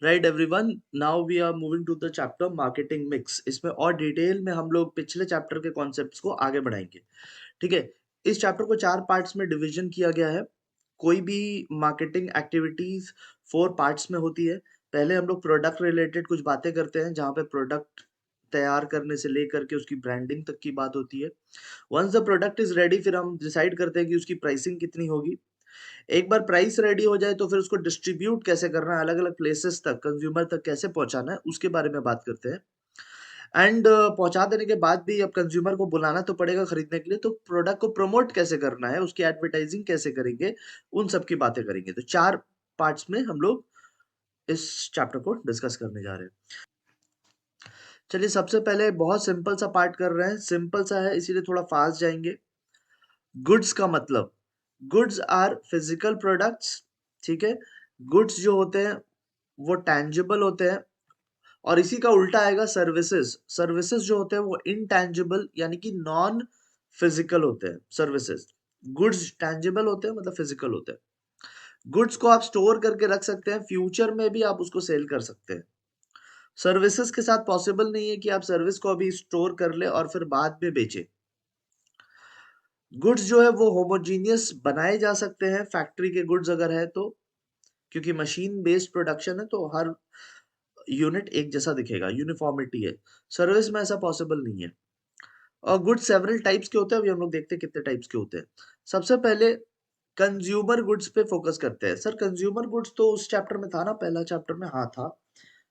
Right everyone, now we are moving to the chapter marketing mix. इसमें और detail में हम लोग पिछले चैप्टर के कॉन्सेप्ट्स को आगे बढ़ाएंगे। ठीक है। इस चैप्टर को 4 पार्ट्स में डिवीजन किया गया है। कोई भी मार्केटिंग एक्टिविटीज 4 पार्ट्स में होती है। पहले हम लोग प्रोडक्ट रिलेटेड कुछ बातें करते हैं, जहाँ पे प्रोडक्ट तैयार करने से लेकर के उसकी ब्रांडिंग तक की बात होती है। Once the product is ready, फिर हम डिसाइड करते हैं कि उसकी प्राइसिंग कितनी होगी। एक बार प्राइस रेडी हो जाए तो फिर उसको डिस्ट्रीब्यूट कैसे करना है, अलग अलग प्लेसेस तक, कंज्यूमर तक कैसे पहुंचाना है, उसके बारे में बात करते हैं। एंड पहुंचा देने के बाद भी अब कंज्यूमर को बुलाना तो पड़ेगा खरीदने के लिए, तो प्रोडक्ट को प्रमोट कैसे करना है, उसकी एडवर्टाइजिंग कैसे करेंगे, उन सब की बातें करेंगे। तो 4 पार्ट्स में हम लोग इस चैप्टर को डिस्कस करने जा रहे हैं। चलिए, सबसे पहले बहुत सिंपल सा पार्ट कर रहे हैं। सिंपल सा है इसीलिए थोड़ा फास्ट जाएंगे। गुड्स का मतलब, गुड्स आर फिजिकल प्रोडक्ट्स। ठीक है। गुड्स जो होते हैं वो टैंजिबल होते हैं, और इसी का उल्टा आएगा सर्विसेज। सर्विसेज जो होते हैं वो इनटैंजिबल यानी कि नॉन फिजिकल होते हैं सर्विसेज। गुड्स टैंजिबल होते हैं, मतलब फिजिकल होते हैं। गुड्स को आप स्टोर करके रख सकते हैं, फ्यूचर में भी आप उसको सेल कर सकते हैं। सर्विसेज के साथ पॉसिबल नहीं है कि आप सर्विस को अभी स्टोर कर ले और फिर बाद में बेचे। गुड्स जो है वो होमोजीनियस बनाए जा सकते हैं, फैक्ट्री के गुड्स अगर है तो, क्योंकि मशीन बेस्ड प्रोडक्शन है तो हर यूनिट एक जैसा दिखेगा, यूनिफॉर्मिटी है। सर्विस में ऐसा पॉसिबल नहीं है। और गुड्स सेवरल टाइप्स के होते हैं, अभी हम लोग देखते हैं कितने टाइप्स के होते हैं। सबसे पहले कंज्यूमर गुड्स पे फोकस करते हैं। सर कंज्यूमर गुड्स तो उस चैप्टर में था ना, पहला चैप्टर में? हाँ था,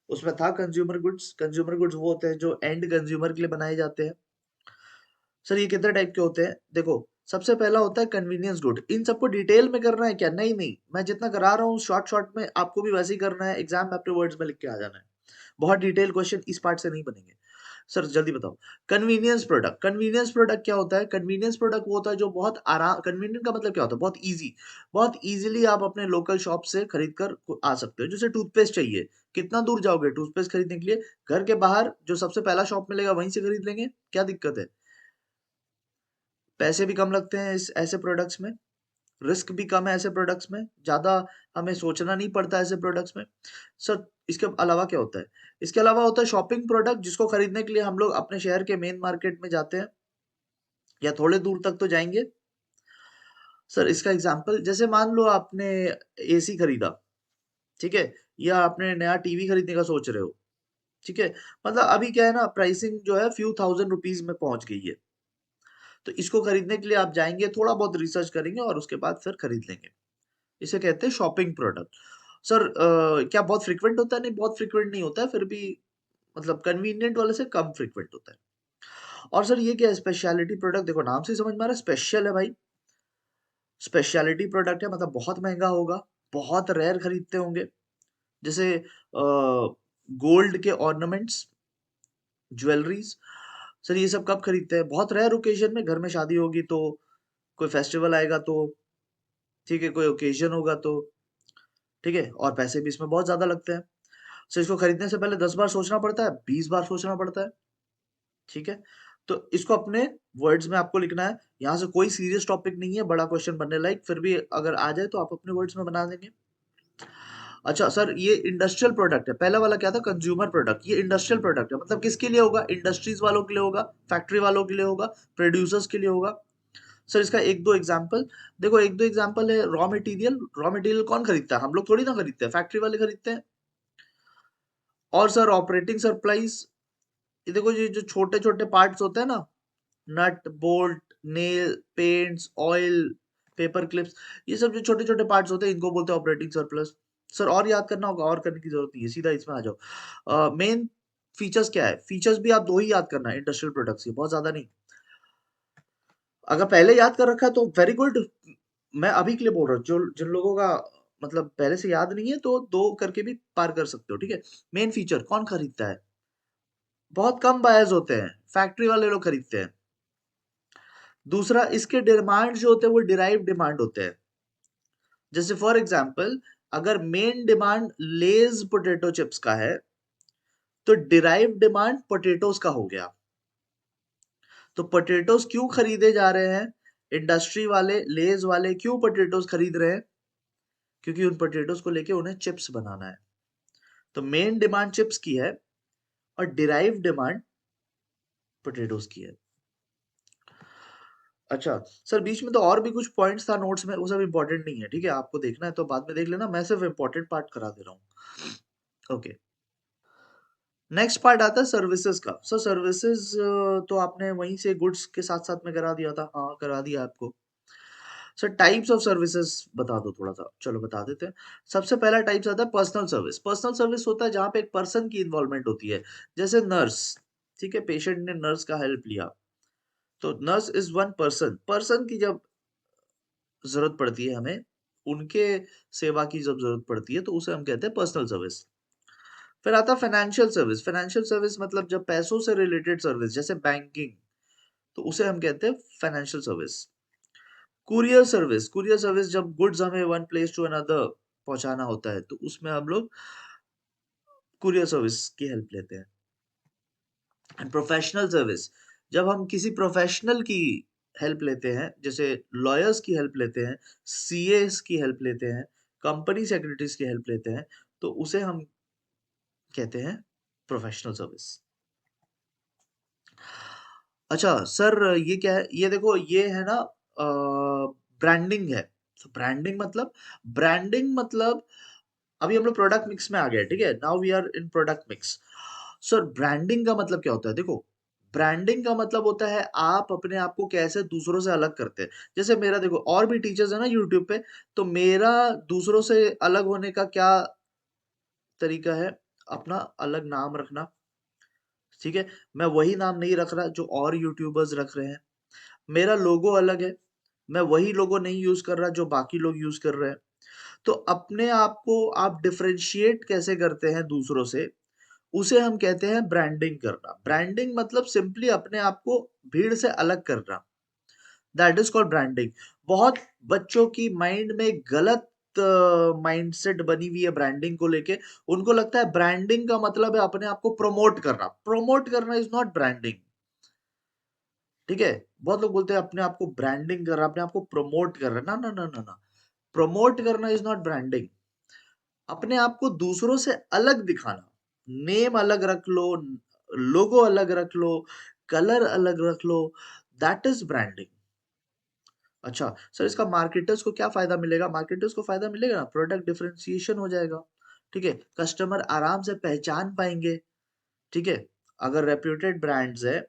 उसमें था कंज्यूमर गुड्स। कंज्यूमर गुड्स वो होते हैं जो एंड कंज्यूमर के लिए बनाए जाते हैं। सर ये कितने टाइप के होते हैं? देखो, सबसे पहला होता है कन्वीनियंस गुड। इन सबको डिटेल में करना है क्या? नहीं नहीं, मैं जितना करा रहा हूँ शॉर्ट शॉर्ट में, आपको भी वैसे ही करना है। एग्जाम में अपने वर्ड्स में लिख के आ जाना है। बहुत डिटेल क्वेश्चन इस पार्ट से नहीं बनेंगे। सर जल्दी बताओ। कन्वीनियंस प्रोडक्ट, कन्वीनियंस प्रोडक्ट क्या होता है? कन्वीनियंस प्रोडक्ट वो होता है जो बहुत आराम, कन्वीनियंट का मतलब क्या होता है? बहुत इजी, बहुत इजीली आप अपने लोकल शॉप से खरीद कर आ सकते हो। जैसे टूथपेस्ट चाहिए, कितना दूर जाओगे टूथपेस्ट खरीदने के लिए? घर के बाहर जो सबसे पहला शॉप मिलेगा वहीं से खरीद लेंगे, क्या दिक्कत है? पैसे भी कम लगते हैं इस ऐसे प्रोडक्ट्स में, रिस्क भी कम है ऐसे प्रोडक्ट्स में, ज्यादा हमें सोचना नहीं पड़ता ऐसे प्रोडक्ट्स में। सर इसके अलावा क्या होता है? इसके अलावा होता है शॉपिंग प्रोडक्ट, जिसको खरीदने के लिए हम लोग अपने शहर के मेन मार्केट में जाते हैं, या थोड़े दूर तक तो जाएंगे। सर इसका एग्जांपल, जैसे मान लो आपने एसी खरीदा, ठीक है, या आपने नया टीवी खरीदने का सोच रहे हो। ठीक है। मतलब अभी क्या है ना, प्राइसिंग जो है फ्यू थाउजेंड रुपीज में पहुंच गई है। तो इसको खरीदने के लिए आप जाएंगे, थोड़ा बहुत रिसर्च करेंगे और उसके बाद फिर खरीद लेंगे। इसे कहते हैं शॉपिंग प्रोडक्ट। सर क्या बहुत फ्रीक्वेंट होता है? नहीं, बहुत फ्रीक्वेंट नहीं होता है, फिर भी मतलब कन्वीनियंट वाले से कम फ्रीक्वेंट होता है। और सर ये क्या है? Speciality product. देखो नाम से ही समझ में आ रहा है, स्पेशल है भाई। स्पेशलिटी प्रोडक्ट है मतलब बहुत महंगा होगा, बहुत रेयर खरीदते होंगे। जैसे गोल्ड के ऑर्नामेंट्स, ज्वेलरीज। सर ये सब कब खरीदते हैं? बहुत रेयर ओकेजन में, घर में शादी होगी तो, कोई फेस्टिवल आएगा तो, ठीक है, कोई ओकेजन होगा तो। ठीक है, और पैसे भी इसमें बहुत ज्यादा लगते हैं। सो इसको खरीदने से पहले 10 बार सोचना पड़ता है, 20 बार सोचना पड़ता है। ठीक है। तो इसको अपने वर्ड्स में आपको लिखना है। यहाँ से कोई सीरियस टॉपिक नहीं है बड़ा क्वेश्चन बनने लायक, फिर भी अगर आ जाए तो आप अपने वर्ड्स में बना देंगे। अच्छा सर, ये इंडस्ट्रियल प्रोडक्ट है। पहला वाला क्या था? Consumer product. ये इंडस्ट्रियल प्रोडक्ट है, मतलब किसके लिए होगा? इंडस्ट्रीज वालों के लिए होगा, फैक्ट्री वालों के लिए होगा, प्रोड्यूसर्स के लिए होगा। सर इसका एक दो एग्जाम्पल देखो, एक दो एग्जाम्पल है। रॉ मटेरियल, रॉ मटेरियल कौन खरीदता है? हम लोग थोड़ी ना खरीदते हैं, फैक्ट्री वाले खरीदते हैं। और सर ऑपरेटिंग सप्लाईज, ये देखो, ये जो छोटे छोटे पार्ट्स होते हैं ना, nut bolt, nail, paints, oil, paper clips, ये सब जो छोटे छोटे पार्ट्स होते हैं इनको बोलते हैं ऑपरेटिंग सरप्लस। सर और याद करना होगा, और करने की जरूरत नहीं है, सीधा इसमें आ जाओ। मेन फीचर्स क्या है? फीचर्स भी आप दो ही याद करना है इंडस्ट्रियल प्रोडक्ट्स के, बहुत ज्यादा नहीं। अगर पहले याद कर रखा है तो वेरी गुड। मैं अभी के लिए बोल रहा हूँ, जो जिन लोगों का मतलब पहले से याद नहीं है तो दो करके भी पार कर सकते हो। ठीक है। मेन फीचर कौन खरीदता है? बहुत कम बायर्स होते हैं, फैक्ट्री वाले लोग खरीदते हैं। दूसरा, इसके डिमांड जो होते हैं वो डिराइव डिमांड होते हैं। जैसे फॉर एग्जांपल, अगर मेन डिमांड लेज पोटैटो चिप्स का है, तो डिराइव डिमांड पोटैटोस का हो गया। तो पोटैटोस क्यों खरीदे जा रहे हैं? इंडस्ट्री वाले, लेज वाले क्यों पोटैटोस खरीद रहे हैं? क्योंकि उन पोटैटोस को लेके उन्हें चिप्स बनाना है। तो मेन डिमांड चिप्स की है और डिराइव डिमांड पोटैटोज की है। अच्छा, सर बीच में तो और भी कुछ पॉइंट्स था नोट्स में, वो सब इम्पोर्टेंट नहीं है, ठीक है? आपको देखना है तो बाद में देख लेना, मैं सिर्फ इम्पोर्टेंट पार्ट करा दे रहा हूँ। ओके, नेक्स्ट पार्ट आता है सर्विसेज का। सर सर्विसेज तो आपने वहीं से गुड्स के साथ-साथ में करा दिया था। हाँ, करा दिया आपको। सर टाइप्स ऑफ सर्विसेज बता दो थोड़ा-सा। चलो बता देते हैं। सबसे पहला टाइप्स आता है पर्सनल सर्विस। पर्सनल सर्विस होता है जहाँ पे एक पर्सन की इन्वॉल्वमेंट होती है। जैसे नर्स, ठीक है? पेशेंट ने नर्स का हेल्प लिया, तो nurse is one person. Person की जब ज़रूरत पड़ती है हमें, उनके सेवा की जब ज़रूरत पड़ती है, तो उसे हम कहते हैं पर्सनल सर्विस। फिर आता है फाइनेंशियल सर्विस। फाइनेंशियल सर्विस मतलब जब पैसों से रिलेटेड सर्विस, जैसे बैंकिंग, तो उसे हम कहते हैं financial service. Courier service, courier service जब गुड्स हमें वन प्लेस टू अनदर पहुँचाना होता है, तो उसमें हम लोग कुरियर सर्विस की हेल्प लेते हैं। एंड प्रोफेशनल सर्विस, जब हम किसी प्रोफेशनल की हेल्प लेते हैं, जैसे लॉयर्स की हेल्प लेते हैं, सीएस की हेल्प लेते हैं, कंपनी सेक्रेटरीज की हेल्प लेते हैं, तो उसे हम कहते हैं प्रोफेशनल सर्विस। अच्छा सर, ये क्या है? ये देखो, ये है ना ब्रांडिंग है। तो ब्रांडिंग मतलब अभी हम लोग प्रोडक्ट मिक्स में आ गए, ठीक है? Now we are in product mix. Sir branding का मतलब क्या होता है? देखो, ब्रांडिंग का मतलब होता है आप अपने आप को कैसे दूसरों से अलग करते हैं। जैसे मेरा देखो, और भी टीचर्स है ना यूट्यूब पे, तो मेरा दूसरों से अलग होने का क्या तरीका है? अपना अलग नाम रखना, ठीक है? मैं वही नाम नहीं रख रहा जो और यूट्यूबर्स रख रहे हैं। मेरा लोगो अलग है, मैं वही लोगो नहीं यूज़ कर रहा जो बाकी लोग यूज़ कर रहे हैं। तो अपने आप को आप डिफरेंशिएट कैसे करते हैं दूसरों से, उसे हम कहते हैं ब्रांडिंग करना। ब्रांडिंग मतलब सिंपली अपने आप को भीड़ से अलग करना। That is called branding. बहुत बच्चों की माइंड में गलत माइंडसेट बनी हुई है ब्रांडिंग को लेके। उनको लगता है ब्रांडिंग का मतलब है अपने आप को प्रमोट करना। प्रमोट करना इज़ नॉट ब्रांडिंग, ठीक है? बहुत लोग बोलते हैं अपने आप को ब्रांडिंग कर रहा है, अपने आप को प्रमोट कर रहा है। ना, ना, ना, ना, ना। प्रमोट करना इज़ नॉट ब्रांडिंग। अपने आप को दूसरों से अलग दिखाना। नेम अलग रख लो, लोगो अलग रख लो, कलर अलग रख लो, दैट इज़ ब्रांडिंग। अच्छा, सर इसका मार्केटर्स को क्या फ़ायदा मिलेगा? मार्केटर्स को फ़ायदा मिलेगा ना, प्रोडक्ट डिफरेंशिएशन हो जाएगा, ठीक है? कस्टमर आराम से पहचान पाएँगे, ठीक है? अगर रेप्यूटेड ब्रांड्स है,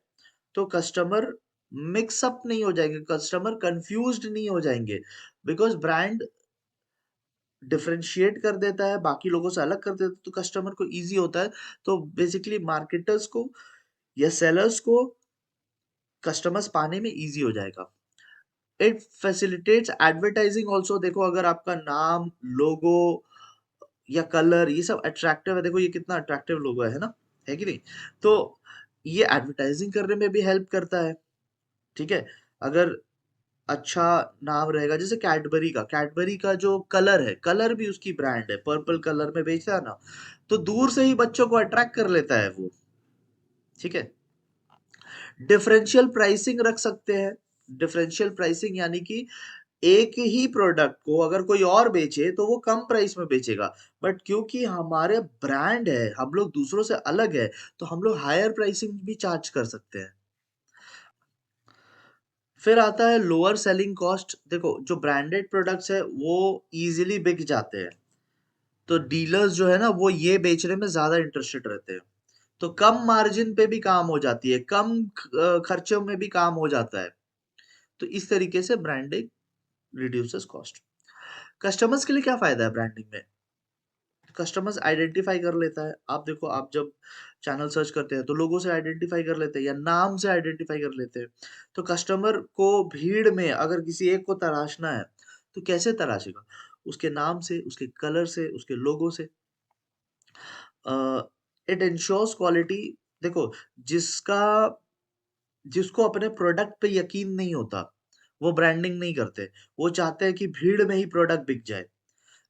तो कस्टमर मिक्स अप नहीं हो जाएँगे, कस्टमर कन्फ्यूज़्ड नहीं हो जाएँगे, बिकॉज़ ब्रांड डिफरेंशिएट कर देता है, बाकी लोगों से अलग कर देता है, तो कस्टमर को ईज़ी होता है। तो बेसिकली मार्केटर्स को या सेलर्स को कस्टमर्स पाने में ईज़ी हो जाएगा। It facilitates advertising also. देखो, अगर आपका नाम, लोगो या कलर ये सब अट्रैक्टिव है, देखो ये कितना अट्रैक्टिव लोगो है ना? है कि नहीं? तो ये एडवर्टाइजिंग करने में भी हेल्प करता है, ठीक है? अगर अच्छा नाम रहेगा, जैसे कैडबरी का जो कलर है, कलर भी उसकी ब्रांड है, पर्पल कलर में बेचता है ना, तो दूर से ही बच्चों को अट्रैक्ट कर लेता है वो, ठीक है? डिफरेंशियल प्राइसिंग रख सकते हैं। डिफरेंशियल प्राइसिंग यानी कि एक ही प्रोडक्ट को अगर कोई और बेचे तो वो कम प्राइस में बेचेगा, बट क्योंकि हमारे ब्रांड है, हम लोग दूसरों से अलग है, तो हम लोग हायर प्राइसिंग भी चार्ज कर सकते हैं। फिर आता है लोअर सेलिंग कॉस्ट। देखो, जो ब्रांडेड प्रोडक्ट्स है वो इजीली बिक जाते हैं, तो डीलर्स जो है ना वो ये बेचने में ज्यादा इंटरेस्टेड रहते हैं, तो कम मार्जिन पे भी काम हो जाती है, कम खर्चों में भी काम हो जाता है। तो इस तरीके से ब्रांडिंग रिड्यूसेस कॉस्ट। कस्टमर्स के लिए क्या फायदा है ब्रांडिंग में? कस्टमर्स आइडेंटिफाई कर लेता है। आप देखो, आप जब चैनल सर्च करते हैं तो लोगों से आइडेंटिफाई कर लेते हैं या नाम से आइडेंटिफाई कर लेते हैं। तो कस्टमर को भीड़ में अगर किसी एक को तराशना है, तो कैसे तराशेगा? उसके नाम से, उसके कलर से, उसके लोगो से। It ensures quality. देखो, जिसका जिसको अपने प्रोडक्ट पे यकीन नहीं होता, वो ब्रांडिंग नहीं करते। वो चाहते हैं कि भीड़ में ही प्रोडक्ट बिक जाए।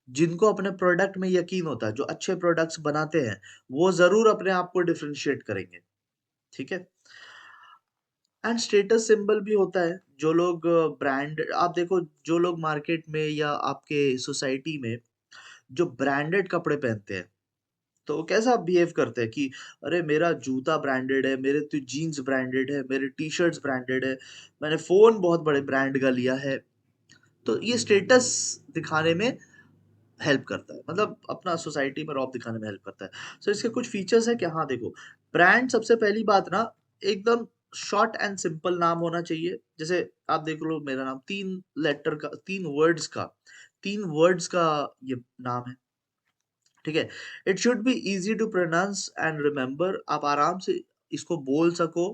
जिनको अपने प्रोडक्ट में यकीन होता है, जो अच्छे प्रोडक्ट्स बनाते हैं, वो ज़रूर अपने आप को डिफरेंशिएट करेंगे, ठीक है? एंड स्टेटस सिंबल भी होता है। जो लोग ब्रांड आप देखो, जो लोग मार्केट में या आपके सोसाइटी में जो ब्रांडेड कपड़े पहनते हैं, तो कैसा बिहेव करते हैं कि अरे मेरा जूता ब्रांडेड है, मेरे तो जीन्स ब्रांडेड है, मेरे टी-शर्ट्स ब्रांडेड है, मैंने फ़ोन बहुत बड़े ब्रांड का लिया है। तो ये स्टेटस दिखाने में हेल्प करता है, मतलब अपना सोसाइटी में रौब दिखाने में हेल्प करता है। सो इसके कुछ फीचर्स हैं कि हाँ देखो, ब्रांड सबसे पहली बात ना एकदम शॉर्ट एंड सिंपल नाम होना चाहिए। जैसे आप देख लो मेरा नाम 3 लेटर का 3 वर्ड्स का ये नाम है, ठीक है? It should be easy to pronounce and remember, आप आराम से इसको बोल सको,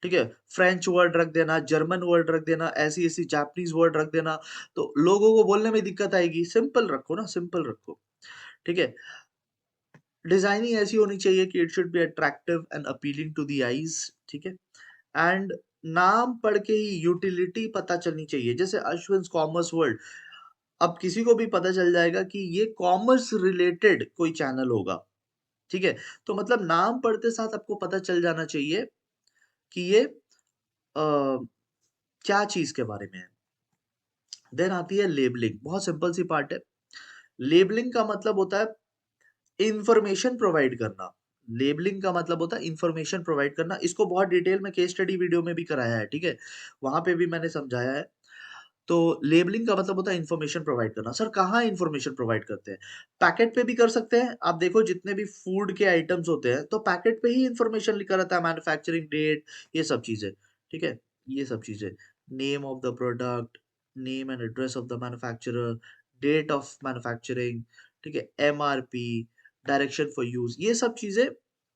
ठीक है? फ्रेंच वर्ड रख देना, जर्मन वर्ड रख देना, ऐसी-ऐसी जापानीज़ वर्ड रख देना, तो लोगों को बोलने में दिक्कत आएगी। सिंपल रखो ना, सिंपल रखो, ठीक है? डिज़ाइनिंग ऐसी होनी चाहिए कि it should be attractive and appealing to the eyes, ठीक है? एंड नाम पढ़ के ही यूटिलिटी पता चलनी चाहिए। जैसे अश्विन्स कॉमर्स वर्ल्ड, अब किसी को भी पता चल जाएगा कि ये कॉमर्स रिलेटेड कोई चैनल होगा, ठीक है? तो मतलब नाम पढ़ते साथ आपको पता चल जाना चाहिए कि ये क्या चीज़ के बारे में है। देन आती है लेबलिंग, बहुत सिंपल सी पार्ट है। लेबलिंग का मतलब होता है इन्फॉर्मेशन प्रोवाइड करना। लेबलिंग का मतलब होता है इन्फॉर्मेशन प्रोवाइड करना। इसको बहुत डिटेल में केस स्टडी वीडियो में भी कराया है, ठीक है? वहाँ पे भी मैंने समझाया है। तो लेबलिंग का मतलब होता है इन्फॉर्मेशन प्रोवाइड करना। सर कहाँ इन्फॉर्मेशन प्रोवाइड करते हैं? पैकेट पे भी कर सकते हैं। आप देखो जितने भी फूड के आइटम्स होते हैं, तो पैकेट पे ही इन्फॉर्मेशन लिखा रहता है, मैन्युफैक्चरिंग डेट, ये सब चीज़ें, ठीक है? ये सब चीज़ें। Name of the product, name and address of the manufacturer, date of manufacturing, ठीक है? एमआरपी, डायरेक्शन फॉर यूज़, ये सब चीज़ें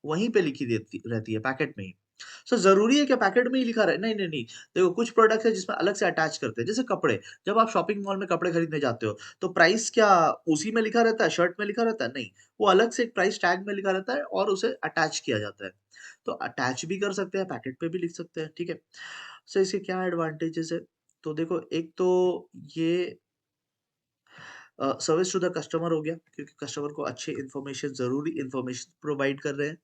वहीं पे लिखी देती रहती है पैकेट में ही। सर ज़रूरी है क्या पैकेट में ही लिखा रहे? नहीं, नहीं, नहीं। देखो कुछ प्रोडक्ट्स हैं जिसमें अलग से अटैच करते हैं, जैसे कपड़े। जब आप शॉपिंग मॉल में कपड़े खरीदने जाते हो, तो प्राइस क्या उसी में लिखा रहता है, शर्ट में लिखा रहता है? नहीं, वो अलग से एक प्राइस टैग में लिखा रहता है और उसे अटैच किया जाता है। तो अटैच भी कर सकते हैं, पैकेट पे भी लिख सकते हैं, ठीक है? सो इसके क्या एडवांटेजेज़ है? तो देखो एक तो ये सर्विस टू द कस्टमर हो गया, क्योंकि कस्टमर को अच्छी इन्फॉर्मेशन ज़रूरी इन्फॉर्मेशन प्रोवाइड कर रहे हैं।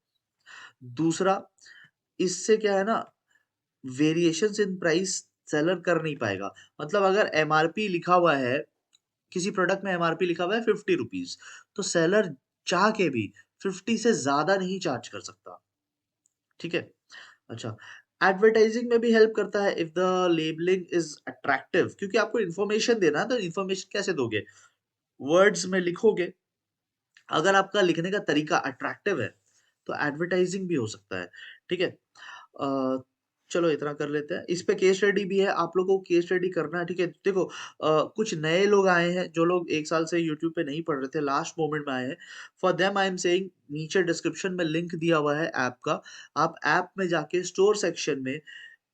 दूसरा, इससे क्या है ना, वेरिएशंस इन प्राइस सेलर कर नहीं पाएगा। मतलब अगर एमआरपी लिखा हुआ है, किसी प्रोडक्ट में एमआरपी लिखा हुआ है ₹50, तो सेलर चाह के भी 50 से ज़्यादा नहीं चार्ज कर सकता, ठीक है? अच्छा, एडवर्टाइजिंग में भी हेल्प करता है if the labelling is attractive, क्योंकि आपको इन्फॉर्मेशन देना है, तो इन्फॉर्मेशन कैसे दोगे? वर्ड्स में लिखोगे। अगर आपका लिखने का तरीका अट्रैक्टिव है, तो एडवर्टाइजिंग भी हो सकता है, ठीक है? अ, चलो इतना कर लेते हैं। इस पे केस स्टडी भी है, आप लोगों को केस स्टडी करना है, ठीक है? देखो कुछ नए लोग आए हैं, जो लोग 1 साल से यूट्यूब पे नहीं पढ़ रहे थे, लास्ट मोमेंट में आए हैं। For them I am saying, नीचे डिस्क्रिप्शन में लिंक दिया हुआ है ऐप का। आप ऐप में जाके स्टोर सेक्शन में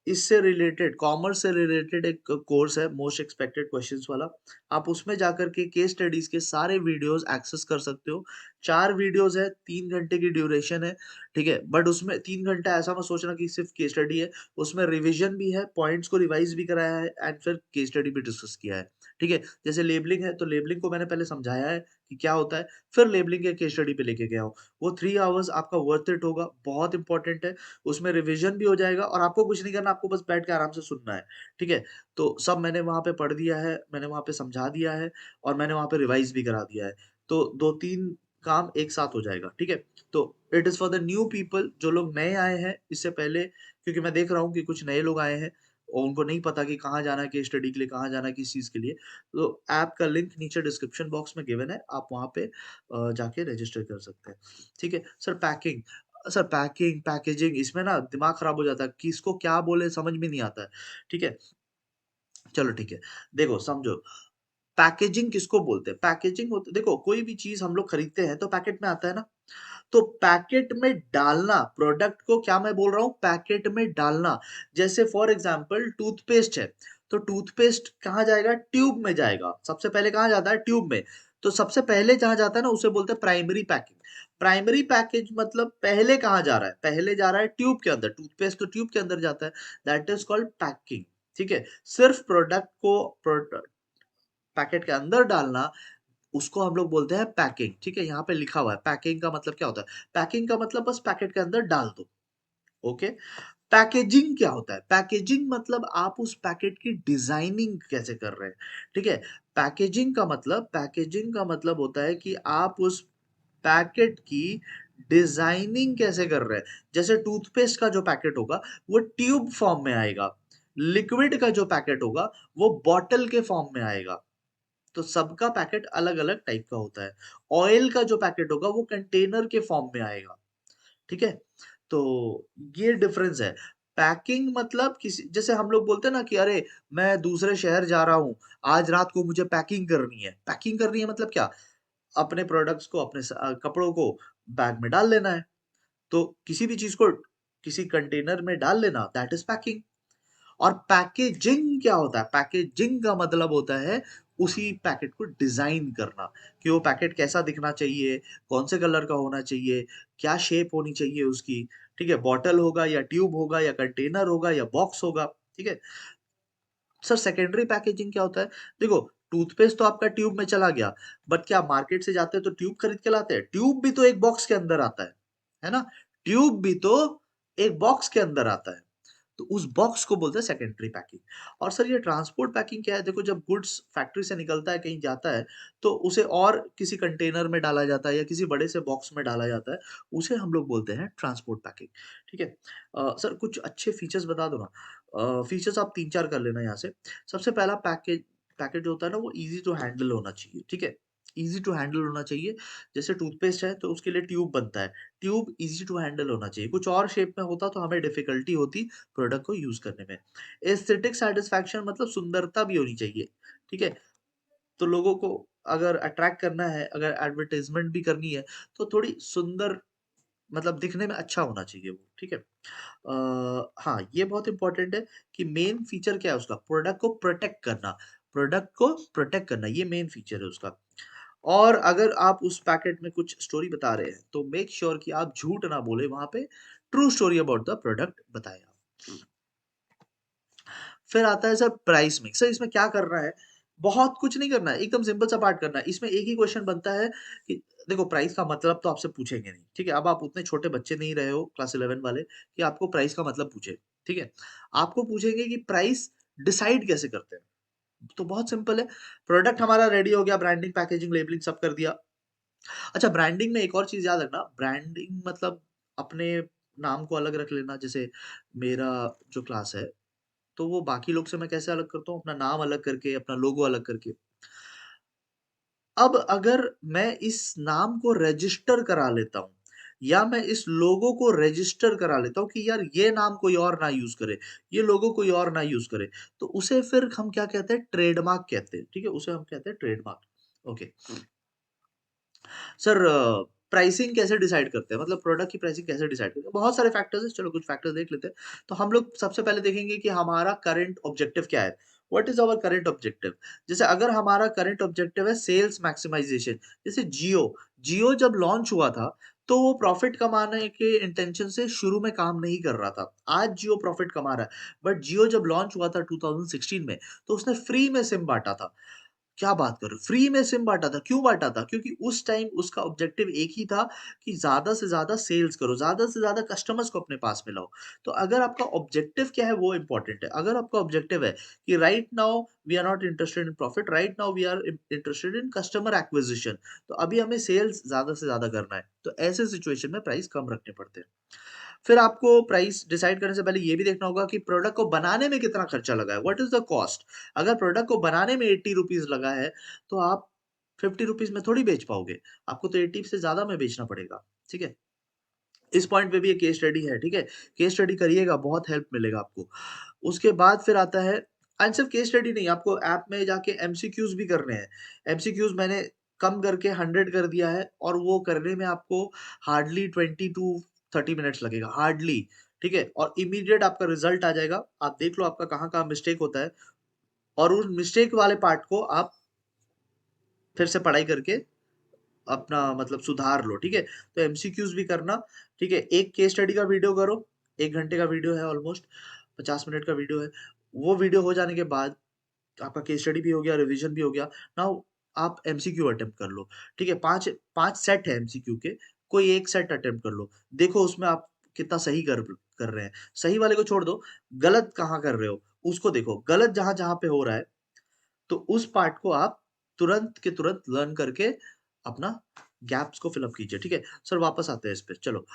इससे रिलेटेड, कॉमर्स से रिलेटेड एक कोर्स है, मोस्ट एक्सपेक्टेड क्वेश्चंस वाला। आप उसमें जाकर के केस स्टडीज़ के सारे वीडियोज़ एक्सेस कर सकते हो। 4 वीडियोज़ है, 3 घंटे की ड्यूरेशन है, ठीक है? बट उसमें 3 घंटा ऐसा मत सोचना कि सिर्फ़ केस स्टडी है, उसमें रिविज़न भी है, पॉइंट्स को रिवाइज़ भी कराया है एंड फिर केस स्टडी भी डिस्कस किया है, ठीक है? जैसे लेबलिंग है, तो लेबलिंग को मैंने पहले समझाया है कि क्या होता है, फिर लेबलिंग के केस स्टडी पे लेके गया हूँ। वो 3 आवर्स आपका वर्थ इट होगा, बहुत इम्पोर्टेंट है। उसमें रिवीजन भी हो जाएगा और आपको कुछ नहीं करना, आपको बस बैठ के आराम से सुनना है, ठीक है? तो सब मैंने वहाँ पे पढ़ दिया है, मैंने वहाँ पे समझा दिया है और मैंने वहाँ पे रिवाइज़ भी करा दिया है। तो 2-3 काम एक साथ हो जाएगा, ठीक है? तो it is for the new people, जो लोग नए आए हैं इससे पहले, क्योंकि मैं देख रहा हूँ कि कुछ नए लोग आए हैं और उनको नहीं पता कि कहाँ जाना है केस स्टडी के लिए, कहाँ जाना है किस चीज़ के लिए। तो ऐप का लिंक नीचे डिस्क्रिप्शन बॉक्स में गिवन है, आप वहाँ पे जाके रजिस्टर कर सकते हैं, ठीक है? सर पैकिंग, पैकेजिंग, इसमें ना दिमाग खराब हो जाता है, किसको क्या बोले समझ में नहीं आता है, ठीक है? चलो ठीक है, देखो समझो, पैकेजिंग किसको बोलते हैं? पैकेजिंग होता देखो कोई भी चीज़ हम लोग खरीदते हैं तो पैकेट में आता है ना, तो पैकेट में डालना, प्रोडक्ट को क्या मैं बोल रहा हूँ, पैकेट में डालना। जैसे फॉर एग्ज़ाम्पल टूथपेस्ट है, तो टूथपेस्ट कहाँ जाएगा? ट्यूब में जाएगा। सबसे पहले कहाँ जाता है? ट्यूब में। तो सबसे पहले जहाँ जाता है ना, उसे बोलते हैं प्राइमरी पैकिंग। प्राइमरी पैकेज मतलब पहले कहाँ जा रहा है? पहले जा रहा है ट्यूब के अंदर, टूथपेस्ट तो ट्यूब के अंदर जाता है, दैट इज़ कॉल्ड पैकिंग, ठीक है? सिर्फ प्रोडक्ट को पैकेट के अंदर डालना, उसको हम लोग बोलते हैं पैकिंग, ठीक है? यहाँ पे लिखा हुआ है, पैकिंग का मतलब क्या होता है? पैकिंग का मतलब बस पैकेट के अंदर डाल दो, ओके? पैकेजिंग क्या होता है? पैकेजिंग मतलब आप उस पैकेट की डिज़ाइनिंग कैसे कर रहे हैं, ठीक है? पैकेजिंग का मतलब होता है कि आप उस पैकेट की डिजाइनिंग कैसे कर रहे हैं। जैसे टूथपेस्ट का जो पैकेट होगा वो ट्यूब फॉर्म में आएगा, लिक्विड का जो पैकेट होगा वो बॉटल के फॉर्म में आएगा। तो सबका पैकेट अलग अलग टाइप का होता है। ऑयल का जो पैकेट होगा वो कंटेनर के फॉर्म में आएगा। ठीक है, तो ये डिफरेंस है। पैकिंग मतलब किसी, जैसे हम लोग बोलते हैं ना कि अरे मैं दूसरे शहर जा रहा हूँ, आज रात को मुझे पैकिंग करनी है। पैकिंग करनी है मतलब क्या, अपने प्रोडक्ट्स को, अपने कपड़ों को बैग में डाल लेना है। तो किसी भी चीज को किसी कंटेनर में डाल लेना, दैट इज पैकिंग। और पैकेजिंग क्या होता है, पैकेजिंग का मतलब होता है उसी पैकेट को डिजाइन करना, कि वो पैकेट कैसा दिखना चाहिए, कौन से कलर का होना चाहिए, क्या शेप होनी चाहिए उसकी। ठीक है, बॉटल होगा या ट्यूब होगा या कंटेनर होगा या बॉक्स होगा। ठीक है सर, सेकेंडरी पैकेजिंग क्या होता है। देखो, टूथपेस्ट तो आपका ट्यूब में चला गया, बट क्या मार्केट से जाते हैं तो ट्यूब खरीद के लाते हैं? ट्यूब भी तो एक बॉक्स के अंदर आता है ना। ट्यूब भी तो एक बॉक्स के अंदर आता है। तो उस बॉक्स को बोलते हैं सेकेंडरी पैकिंग। और सर, ये ट्रांसपोर्ट पैकिंग क्या है? देखो, जब गुड्स फैक्ट्री से निकलता है, कहीं जाता है, तो उसे और किसी कंटेनर में डाला जाता है या किसी बड़े से बॉक्स में डाला जाता है, उसे हम लोग बोलते हैं ट्रांसपोर्ट पैकिंग। ठीक है, सर कुछ अच्छे फीचर्स बता दो ना। फीचर्स आप 3-4 कर लेना यहाँ से। सबसे पहला, पैकेट जो होता है ना वो ईज़ी टू हैंडल होना चाहिए। ठीक है? ईज़ी टू हैंडल होना चाहिए। जैसे टूथपेस्ट है तो उसके लिए ट्यूब बनता है। ट्यूब ईज़ी टू हैंडल होना चाहिए। कुछ और शेप में होता तो हमें डिफ़िकल्टी होती प्रोडक्ट को यूज़ करने में। एस्थेटिक सैटिस्फैक्शन मतलब सुंदरता भी होनी चाहिए। ठीक है? तो लोगों को अगर अट्रैक्ट करना है, अगर एडवर्टाइज़मेंट भी करनी है, तो थोड़ी सुंदर, मतलब दिखने में अच्छा होना चाहिए वो। ठीक है? हाँ, ये बहुत इम्पोर्टेंट है कि मेन फीचर क्या है उसका, प्रोडक्ट को प्रोटेक्ट करना। प्रोडक्ट को प्रोटेक्ट करना, ये मेन फीचर है उसका। और अगर आप उस पैकेट में कुछ स्टोरी बता रहे हैं, तो मेक श्योर कि आप झूठ ना बोले, वहाँ पे true story about the product बताएँ आप। फिर आता है सर प्राइस मिक्स। सर इसमें क्या करना है? बहुत कुछ नहीं करना है, एकदम सिंपल सा पार्ट करना है। इसमें एक ही क्वेश्चन बनता है कि देखो, प्राइस का मतलब तो आपसे पूछेंगे नहीं, ठीक है? अब आप उतने छोटे बच्चे नहीं रहे हो क्लास 11 वाले कि आपको प्राइस का मतलब पूछे, ठीक है? आपको पूछेंगे कि प्राइस डिसाइड कैसे करते हैं? तो बहुत सिंपल है, प्रोडक्ट हमारा रेडी हो गया, ब्रांडिंग, पैकेजिंग, लेबलिंग सब कर दिया। अच्छा, ब्रांडिंग में एक और चीज़ याद रखना, ब्रांडिंग मतलब अपने नाम को अलग रख लेना। जैसे मेरा जो क्लास है, तो वो बाकी लोग से मैं कैसे अलग करता हूँ? अपना नाम अलग करके, अपना लोगो अलग करके। अब अगर मैं इस नाम को रजिस्टर करा लेता हूँ या मैं इस लोगो को रजिस्टर करा लेता हूँ कि यार ये नाम कोई और ना यूज़ करे, ये लोगो कोई और ना यूज़ करे, तो उसे फिर हम क्या कहते हैं? ट्रेडमार्क कहते हैं, ठीक है? उसे हम कहते हैं ट्रेडमार्क। ओके। सर, प्राइसिंग कैसे डिसाइड करते हैं? मतलब प्रोडक्ट की प्राइसिंग कैसे डिसाइड करते हैं? बहुत सारे फैक्टर्स हैं, चलो कुछ फैक्टर्स देख लेते हैं। तो हम लोग सबसे पहले देखेंगे कि हमारा करंट ऑब्जेक्टिव क्या है? What is our current objective? जैसे अगर हमारा करंट ऑब्जेक्टिव है सेल्स मैक्सिमाइज़ेशन, जैसे जियो जब लॉन्च हुआ था, तो वो प्रॉफिट कमाने के इंटेंशन से शुरू में काम नहीं कर रहा था। आज जियो प्रॉफिट कमा रहा है, बट जियो जब लॉन्च हुआ था 2016 में, तो उसने फ्री में सिम बाँटा था। क्या बात कर रहे हो? फ्री में सिम बाँटा था, क्यों बाँटा था? क्योंकि उस टाइम उसका ऑब्जेक्टिव एक ही था कि ज़्यादा से ज़्यादा सेल्स करो, ज़्यादा से ज़्यादा कस्टमर्स को अपने पास में लाओ। तो अगर आपका ऑब्जेक्टिव क्या है वो इम्पोर्टेंट है। अगर आपका ऑब्जेक्टिव है कि right now we are not interested in profit, right now we are interested in customer acquisition, तो अभी हमें सेल्स ज़्यादा से ज़्यादा करना है। तो ऐसे सिचुएशन में प्राइस कम रखने पड़ते हैं। फिर आपको प्राइस डिसाइड करने से पहले ये भी देखना होगा कि प्रोडक्ट को बनाने में कितना खर्चा लगा है, व्हाट इज़ द कॉस्ट? अगर प्रोडक्ट को बनाने में ₹80 लगा है, तो आप ₹50 में थोड़ी बेच पाओगे। आपको तो 80 से ज़्यादा में बेचना पड़ेगा, ठीक है? इस पॉइंट पे भी एक केस स्टडी है, ठीक है? केस स्टडी करिएगा, बहुत हेल्प मिलेगा आपको। उसके बाद फिर आता है, एंड सिर्फ केस स्टडी नहीं, आपको ऐप में जाके एमसीक्यूज़ भी करने हैं। एमसीक्यूज़ मैंने कम करके 100 कर दिया है और वो करने में आपको हार्डली 20 टू 30 मिनट्स लगेगा, हार्डली, ठीक है? और इमीडिएट आपका रिज़ल्ट आ जाएगा। आप देख लो आपका कहाँ-कहाँ मिस्टेक होता है और उस मिस्टेक वाले पार्ट को आप फिर से पढ़ाई करके अपना मतलब सुधार लो, ठीक है? तो एमसीक्यूज़ भी करना, ठीक है? एक केस स्टडी का वीडियो करो, 1 घंटे का वीडियो है ऑलमोस्ट, 50 मिनट का वीडियो है। वो वीडियो हो जाने के बाद आपका केस स्टडी भी हो गया, रिवीजन भी हो गया। नाउ आप एमसीक्यू अटेम्प्ट कर लो, ठीक है? 5 सेट है एमसीक्यू के, कोई 1 सेट अटेम्प्ट कर लो। देखो उसमें आप कितना सही कर रहे हैं। सही वाले को छोड़ दो, गलत कहाँ कर रहे हो, उसको देखो। गलत जहाँ-जहाँ पे हो रहा है, तो उस पार्ट को आप तुरंत के तुरंत लर्न करके अपना गैप्स को फिल अप कीजिए, ठीक है? सर वापस आते हैं इस पे, चलो।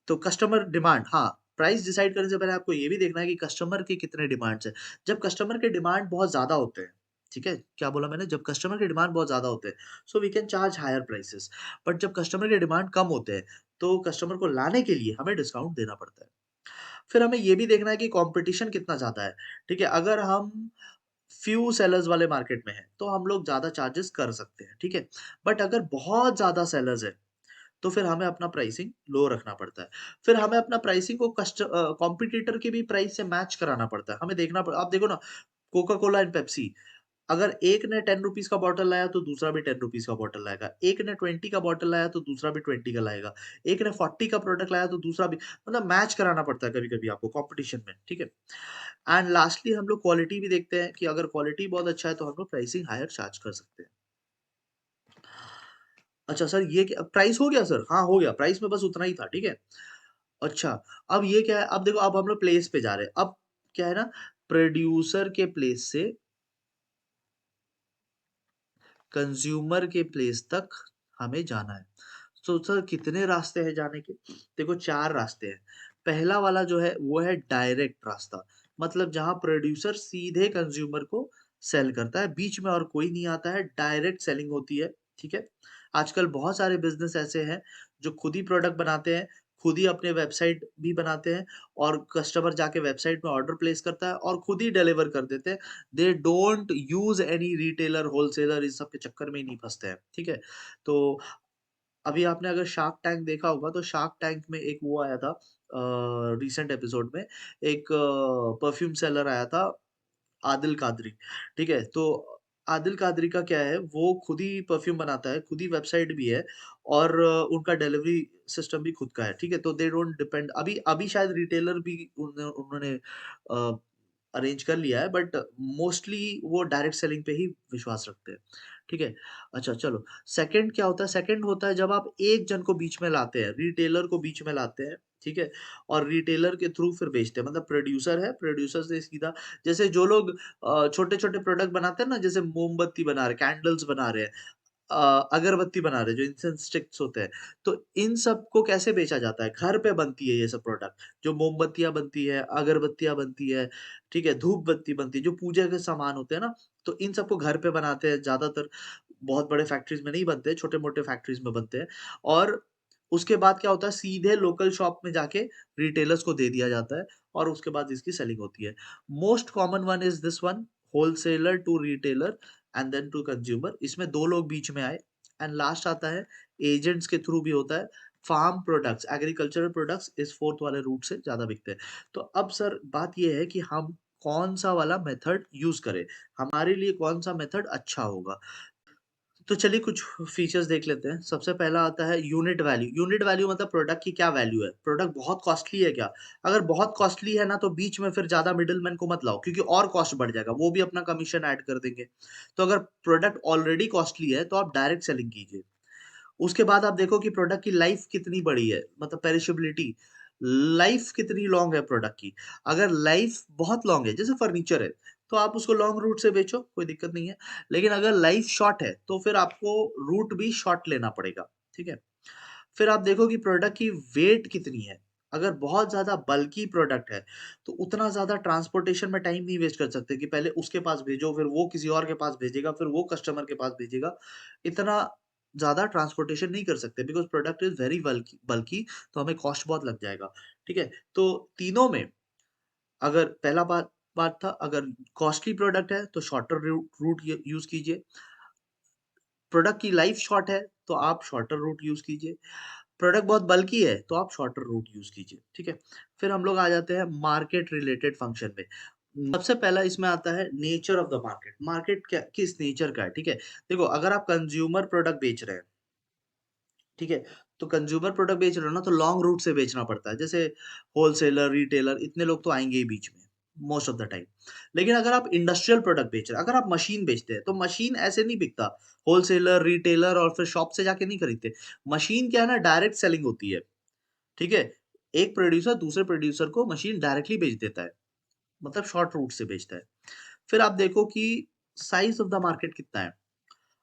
तो कस्टमर डिमांड, हाँ, प्राइस डिसाइड करने से पहले आपको ये भी देखना है कि कस्टमर के कितने डिमांड्स हैं। जब कस्टमर के डिमांड बहुत ज़्यादा होते हैं, ठीक है? क्या बोला मैंने? जब कस्टमर के डिमांड बहुत ज़्यादा होते हैं, so we can charge higher prices. But जब कस्टमर के डिमांड कम होते हैं, तो कस्टमर को लाने के लिए हमें डिस्काउंट देना पड़ता है। फिर हमें ये भी देखना है कि कॉम्पिटिशन कितना ज़्यादा है, ठीक है? अगर हम फ्यू सेलर्स वाले मार्केट में हैं, तो हम लोग ज़्यादा चार्जेस कर सकते हैं, ठीक है? बट अगर बहुत ज़्यादा सेलर्स हैं, तो फिर हमें अपना प्राइसिंग लो रखना पड़ता है। फिर हमें अपना प्राइसिंग को कॉम्पिटिटर के भी प्राइस से मैच कराना पड़ता है। हमें देखना पड़ आप देखो ना, कोका कोला एंड पेप्सी, अगर एक ने ₹10 का बॉटल लाया तो दूसरा भी ₹10 का बॉटल लाएगा। एक ने 20 का बॉटल लाया तो दूसरा भी 20 का लाएगा। एक ने 40 का प्रोडक्ट लाया तो दूसरा भी, मतलब मैच कराना पड़ता है कभी-कभी आपको कॉम्पिटिशन में, ठीक है? एंड लास्टली हम लोग क्वालिटी भी देखते हैं कि अगर क्वालिटी बहुत अच्छा है तो हम लोग प्राइसिंग हायर चार्ज कर सकते हैं। अच्छा सर, ये क्या प्राइस हो गया सर? हाँ, हो गया। प्राइस में बस उतना ही था, ठीक है? अच्छा, अब ये क्या है, अब देखो अब हम लोग प्लेस पे जा रहे हैं। अब क्या है ना, प्रोड्यूसर के प्लेस से कंज्यूमर के प्लेस तक हमें जाना है। तो सर कितने रास्ते हैं जाने के? देखो 4 रास्ते हैं। पहला वाला जो है वो है डायरेक्ट रास्ता, मतलब जहाँ प्रोड्यूसर सीधे कंज्यूमर को सेल करता है, बीच में और कोई नहीं आता है, डायरेक्ट सेलिंग होती है, ठीक है? आजकल बहुत सारे बिज़नेस ऐसे हैं जो खुद ही प्रोडक्ट बनाते हैं, खुद ही अपने वेबसाइट भी बनाते हैं और कस्टमर जाके वेबसाइट में ऑर्डर प्लेस करता है और खुद ही डिलीवर कर देते हैं। They don't use any retailer, wholesaler, इस सब के चक्कर में ही नहीं फँसते हैं, ठीक है? तो अभी आपने अगर शार्क टैंक देखा होगा तो शार्क टैंक में एक वो आया था, रिसेंट एपिसोड में एक परफ्यूम सेलर आया था, आदिल कादरी, ठीक है? तो आदिल कादरी का क्या है, वो खुद ही परफ्यूम बनाता है, खुद ही वेबसाइट भी है और उनका डिलीवरी सिस्टम भी खुद का है, ठीक है? तो दे डोंट डिपेंड, अभी अभी शायद रिटेलर भी उन्होंने अरेंज कर लिया है, बट मोस्टली वो डायरेक्ट सेलिंग पे ही विश्वास रखते हैं, ठीक है? अच्छा चलो, सेकंड क्या होता है? सेकंड होता है जब आप एक जन को बीच में लाते हैं, रिटेलर को बीच में लाते हैं, ठीक है? और रिटेलर के थ्रू फिर बेचते हैं, मतलब प्रोड्यूसर है, प्रोड्यूसर से सीधा, जैसे जो लोग छोटे-छोटे प्रोडक्ट बनाते हैं ना, जैसे मोमबत्ती बना रहे, कैंडल्स बना रहे हैं, अगरबत्ती बना रहे हैं, जो इंसेंस स्टिक्स होते हैं, तो इन सब को कैसे बेचा जाता है? घर पे बनती है ये सब प्रोडक्ट, जो मोमबत्तियाँ बनती है, अगरबत्तियाँ बनती है, ठीक है? धूप बत्ती बनती है, जो पूजा के सामान होते हैं ना, तो इन सबको घर पे बनाते हैं ज़्यादातर, बहुत बड़े फैक्ट्रीज़ में नहीं बनते, छोटे-मोटे फैक्ट्रीज़ में बनते हैं और उसके बाद क्या होता है, सीधे लोकल शॉप में जाके रिटेलर्स को दे दिया जाता है और उसके बाद इसकी सेलिंग होती है। Most common one is this one, wholesaler to retailer and then to consumer, इसमें 2 लोग बीच में आए एंड लास्ट आता है एजेंट्स के थ्रू भी होता है। फार्म प्रोडक्ट्स, एग्रीकल्चरल प्रोडक्ट्स इस 4th वाले रूट से ज़्यादा बिकते हैं। तो अब सर बात ये है कि हम कौन-सा वाला मेथड यूज़ करें? हमारे लिए कौन-सा मेथड अच्छा होगा? तो चलिए कुछ फीचर्स देख लेते हैं। सबसे पहला आता है यूनिट वैल्यू। यूनिट वैल्यू मतलब प्रोडक्ट की क्या वैल्यू है? प्रोडक्ट बहुत कॉस्टली है क्या? अगर बहुत कॉस्टली है ना, तो बीच में फिर ज़्यादा मिडलमैन को मत लाओ, क्योंकि और कॉस्ट बढ़ जाएगा, वो भी अपना कमीशन ऐड कर देंगे। तो अगर प्रोडक्ट ऑलरेडी कॉस्टली है, तो आप डायरेक्ट सेलिंग कीजिए। उसके बाद आप देखो कि प्रोडक्ट की लाइफ कितनी बड़ी है, मतलब पेरिशेबिलिटी, लाइफ कितनी लॉन्ग है प्रोडक्ट की। अगर लाइफ बहुत लॉन्ग है, जैसे फर्नीचर है, तो आप उसको लॉन्ग रूट से बेचो, कोई दिक्कत नहीं है। लेकिन अगर लाइफ शॉर्ट है, तो फिर आपको रूट भी शॉर्ट लेना पड़ेगा, ठीक है? फिर आप देखो कि प्रोडक्ट की वेट कितनी है। अगर बहुत ज़्यादा बल्की प्रोडक्ट है, तो उतना ज़्यादा ट्रांसपोर्टेशन में टाइम नहीं वेस्ट कर सकते कि पहले उसके पास भेजो, फिर वो किसी और के पास भेजेगा, फिर वो कस्टमर के पास भेजेगा। इतना ज़्यादा ट्रांसपोर्टेशन नहीं कर सकते because product is very bulky bulky, तो हमें कॉस्ट बहुत लग जाएगा, ठीक है? तो तीनों में अगर पहला बात बात था, अगर कॉस्टली प्रोडक्ट है, तो शॉर्टर रूट यूज़ कीजिए। प्रोडक्ट की लाइफ शॉर्ट है, तो आप शॉर्टर रूट यूज़ कीजिए। प्रोडक्ट बहुत बल्की है, तो आप शॉर्टर रूट यूज़ कीजिए, ठीक है? फिर हम लोग आ जाते हैं मार्केट रिलेटेड फंक्शन में। सबसे पहला इसमें आता है nature of the market. Market क्या किस नेचर का है, ठीक है? देखो अगर आप कंज्यूमर प्रोडक्ट बेच रहे हैं, ठीक है? तो कंज्यूमर प्रोडक्ट बेच रहे हो ना, तो लॉन्ग रूट से बेचना पड़ता है। जैसे होलसेलर, रिटेलर, इतने लोग तो आएँगे ही बीच में, मोस्ट ऑफ द टाइम। लेकिन अगर आप इंडस्ट्रियल प्रोडक्ट बेच रहे हैं, अगर आप मशीन बेचते हैं, तो मशीन ऐसे नहीं बिकता। होलसेलर, रिटेलर और फिर शॉप से जाके नहीं खरीदते। मशीन क्या है ना, डायरेक्ट सेलिंग होती है, ठीक है? एक प्रोड्यूसर दूसरे प्रोड्यूसर को मशीन डायरेक्टली बेच देता है, मतलब शॉर्ट रूट से बेचता है। फिर आप देखो कि साइज़ ऑफ द मार्केट कितना है।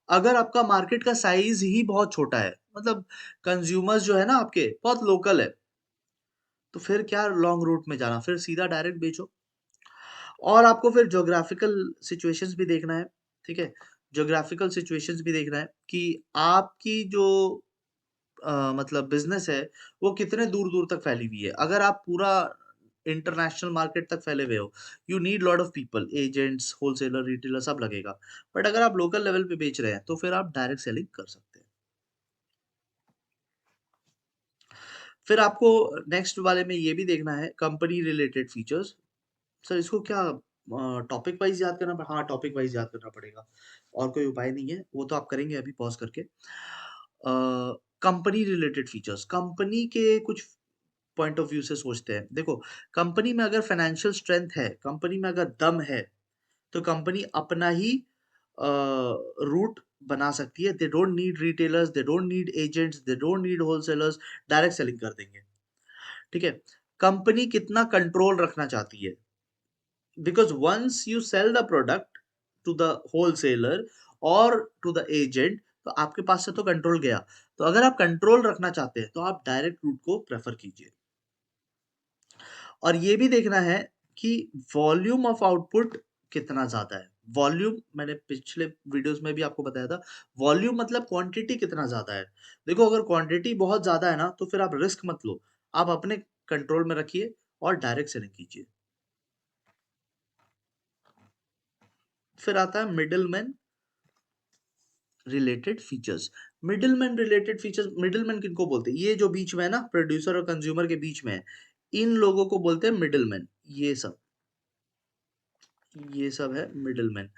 अगर आपका मार्केट का साइज़ ही बहुत छोटा है, मतलब कंज़्यूमर्स जो है ना आपके बहुत लोकल है, तो फिर क्या लॉन्ग रूट में जाना, फिर सीधा डायरेक्ट बेचो। और आपको फिर ज्योग्राफिकल सिचुएशंस भी देखना है, ठीक है? ज्योग्राफिकल सिचुएशंस भी देखना है कि आपकी जो मतलब बिज़नेस है, वो कितने दूर-दूर तक फैली हुई है। अगर आप पूरा इंटरनेशनल मार्केट तक फैले हुए हो, you need lot of people, agents, wholesaler, retailer सब लगेगा। बट अगर आप लोकल लेवल पे बेच रहे हैं, तो फिर आप डायरेक्ट सेलिंग कर सकते हैं। फिर आपको नेक्स्ट वाले में ये भी देखना है कंपनी रिलेटेड फीचर्स। सर इसको क्या टॉपिक वाइज़ याद करना हाँ, टॉपिक वाइज़ याद करना पड़ेगा। और कोई उपाय नहीं है, वो तो आप करेंगे अभी पॉज़ करके। कंपनी रिलेटेड फीचर्स, कंपनी के कुछ पॉइंट ऑफ व्यू से सोचते हैं। देखो, कंपनी में अगर फाइनेंशियल स्ट्रेंथ है, कंपनी में अगर दम है, तो कंपनी अपना ही रूट बना सकती है। They don't need retailers, they don't need agents, they don't need wholesalers, direct selling कर देंगे। ठीक है? कंपनी कितना कंट्रोल रखना चाहती है? Because once you sell the product to the wholesaler or to the agent, तो आपके पास से तो कंट्रोल गया। तो अगर आप कंट्रोल रखना चाहते हैं, तो आप डायरेक्ट रूट को प्रेफ़र कीजिए। और ये भी देखना है कि वॉल्यूम ऑफ आउटपुट कितना ज़्यादा है। वॉल्यूम मैंने पिछले वीडियोज़ में भी आपको बताया था, वॉल्यूम मतलब क्वांटिटी कितना ज़्यादा है। देखो अगर क्वांटिटी बहुत ज़्यादा है ना, तो फिर आप रिस्क मत लो। आप अपने कंट्रोल में रखिए और डायरेक्ट सेलिंग कीजिए। फिर आता है middleman related features. Middleman related features, middleman किनको बोलते हैं? ये जो बीच में है ना, प्रोड्यूसर और कंज्यूमर के बीच में है, इन लोगों को बोलते हैं मिडलमैन। ये सब है मिडलमैन।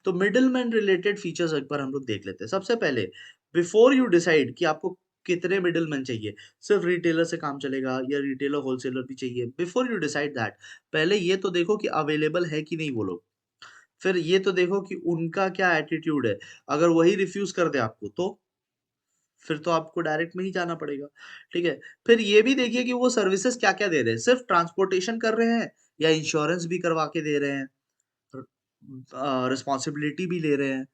तो मिडलमैन रिलेटेड फीचर्स एक बार हम लोग देख लेते हैं। सबसे पहले बिफोर यू डिसाइड कि आपको कितने मिडलमैन चाहिए, सिर्फ रिटेलर से काम चलेगा या रिटेलर होलसेलर भी चाहिए, बिफोर यू डिसाइड दैट, पहले ये तो देखो कि अवेलेबल है कि नहीं वो लोग। फिर ये तो देखो कि उनका क्या एटीट्यूड है। अगर वही रिफ्यूज कर दे आपको, तो फिर तो आपको डायरेक्ट में ही जाना पड़ेगा, ठीक है? फिर ये भी देखिए कि वो सर्विसेज़ क्या-क्या दे रहे हैं, सिर्फ़ ट्रांसपोर्टेशन कर रहे हैं या इंश्योरेंस भी करवा के दे रहे हैं, रिस्पॉन्सिबिलिटी भी ले रहे हैं,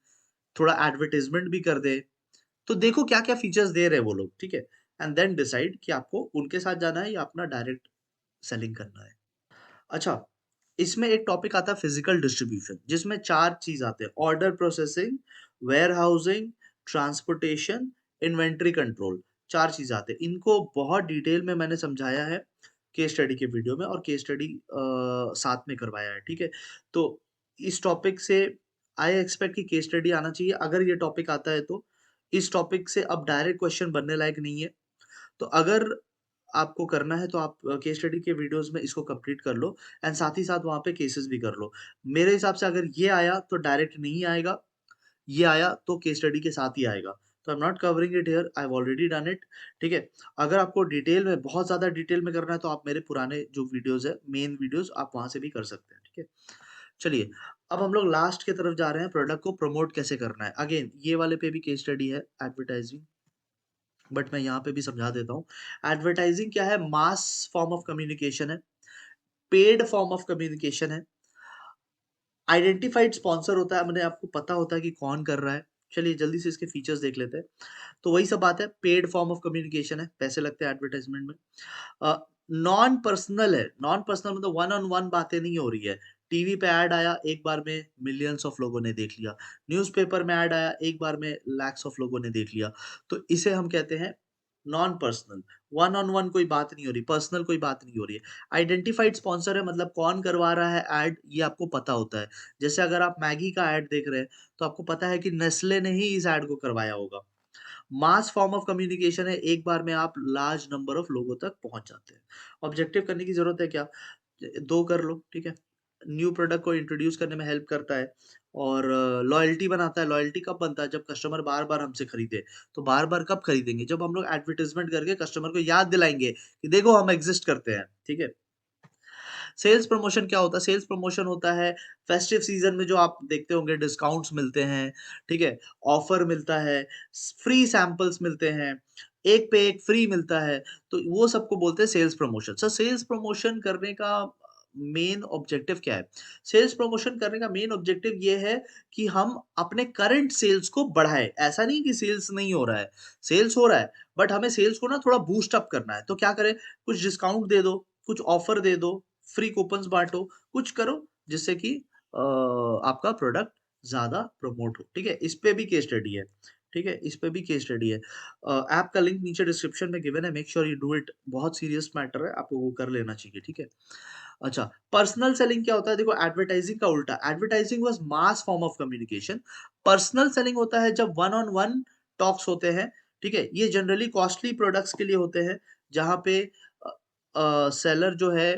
थोड़ा एडवर्टाइज़मेंट भी कर दें। तो देखो क्या-क्या फीचर्स दे रहे हैं वो लोग, ठीक है? एंड देन डिसाइड कि आपको उनके साथ जाना है या अपना डायरेक्ट सेलिंग करना है। अच्छा, इसमें एक टॉपिक आता है फिजिकल डिस्ट्रीब्यूशन, जिसमें 4 चीज़ आते हैं: order processing, warehousing, transportation, inventory control. 4 चीज़ आते हैं। इनको बहुत डिटेल में मैंने समझाया है केस स्टडी के वीडियो में, और केस स्टडी साथ में करवाया है, ठीक है? तो इस टॉपिक से आई एक्सपेक्ट कि केस स्टडी आना चाहिए। अगर ये टॉपिक आता है तो इस टॉपिक से अब डायरेक्ट क्वेश्चन बनने लायक नहीं है। तो अगर आपको करना है तो आप केस स्टडी के वीडियोज़ में इसको कंप्लीट कर लो, एंड साथ ही साथ वहाँ पे केसेस भी कर लो। मेरे हिसाब से अगर ये आया तो डायरेक्ट नहीं आएगा, ये आया तो केस स्टडी के साथ ही आएगा। तो I am not covering it here, I have already done it, ठीक है? अगर आपको डिटेल में, बहुत ज़्यादा डिटेल में करना है, तो आप मेरे पुराने जो वीडियोज़ हैं, मेन वीडियोज़, आप वहाँ से भी कर सकते हैं, ठीक है? चलिए, अब हम लोग लास्ट की तरफ जा रहे हैं, प्रोडक्ट को प्रमोट कैसे करना है। अगेन ये वाले पे भी केस स्टडी है, एडवर्टाइजिंग, बट मैं यहाँ पे भी समझा देता हूँ। एडवर्टाइजिंग क्या है? मास फॉर्म ऑफ कम्युनिकेशन है, पेड फॉर्म ऑफ कम्युनिकेशन है, आइडेंटिफाइड स्पॉन्सर होता है, मैंने आपको पता होता है कि कौन कर रहा है। चलिए जल्दी से इसके फीचर्स देख लेते हैं। तो वही सब बात है, पेड फॉर्म ऑफ कम्युनिकेशन है, पैसे लगते हैं एडवर्टाइजमेंट में। नॉन पर्सनल है, नॉन पर्सनल मतलब वन ऑन वन बातें नहीं हो रही है। टीवी पे ऐड आया, एक बार में मिलियंस ऑफ लोगों ने देख लिया। न्यूज़पेपर में ऐड आया, एक बार में लैक्स ऑफ लोगों ने देख लिया। तो इसे हम कहते हैं non personal. One on one कोई बात नहीं हो रही, पर्सनल कोई बात नहीं हो रही है। आइडेंटिफाइड स्पॉन्सर है, मतलब कौन करवा रहा है ऐड, ये आपको पता होता है। जैसे अगर आप मैगी का ऐड देख रहे हैं, तो आपको पता है कि नेस्ले ने ही इस ऐड को करवाया होगा। मास फॉर्म ऑफ कम्युनिकेशन है, एक बार में आप लार्ज नंबर ऑफ लोगों तक पहुँच जाते हैं। ऑब्जेक्टिव करने की ज़रूरत है क्या? 2 कर लो, ठीक है? न्यू प्रोडक्ट को इंट्रोड्यूस करने में हेल्प करता है, और लॉयल्टी बनाता है। लॉयल्टी कब बनता है? जब कस्टमर बार-बार हमसे खरीदे। तो बार-बार कब खरीदेंगे? जब हम लोग एडवर्टाइज़मेंट करके कस्टमर को याद दिलाएँगे कि देखो हम एक्जिस्ट करते हैं, ठीक है? सेल्स प्रमोशन क्या होता है? सेल्स प्रमोशन होता है फेस्टिव सीज़न में, जो आप देखते होंगे डिस्काउंट्स मिलते हैं, ठीक है? ऑफर मिलता है, फ्री सैंपल्स मिलते हैं, एक पे एक फ्री मिलता है, तो वो सबको बोलते हैं sales promotion. Sir sales promotion करने का मेन ऑब्जेक्टिव क्या है? सेल्स प्रमोशन करने का मेन ऑब्जेक्टिव ये है कि हम अपने करंट सेल्स को बढ़ाएँ। ऐसा नहीं कि सेल्स नहीं हो रहा है, सेल्स हो रहा है, बट हमें सेल्स को ना थोड़ा बूस्ट अप करना है। तो क्या करें? कुछ डिस्काउंट दे दो, कुछ ऑफर दे दो, फ्री कूपन्स बाँटो, कुछ करो जिससे कि आपका प्रोडक्ट ज़्यादा प्रमोट हो, ठीक है? इस पे भी केस स्टडी है, ठीक है? इस पे भी केस स्टडी है। ऐप का लिंक नीचे डिस्क्रिप्शन में गिवन है, make sure you do it, बहुत सीरियस मैटर है, आपको वो कर लेना चाहिए, ठीक है? अच्छा, पर्सनल सेलिंग क्या होता है? देखो एडवर्टाइजिंग का उल्टा, advertising was mass form of communication, personal selling होता है जब वन ऑन वन टॉक्स होते हैं, ठीक है? ये जनरली कॉस्टली प्रोडक्ट्स के लिए होते हैं, जहाँ पे सेलर जो है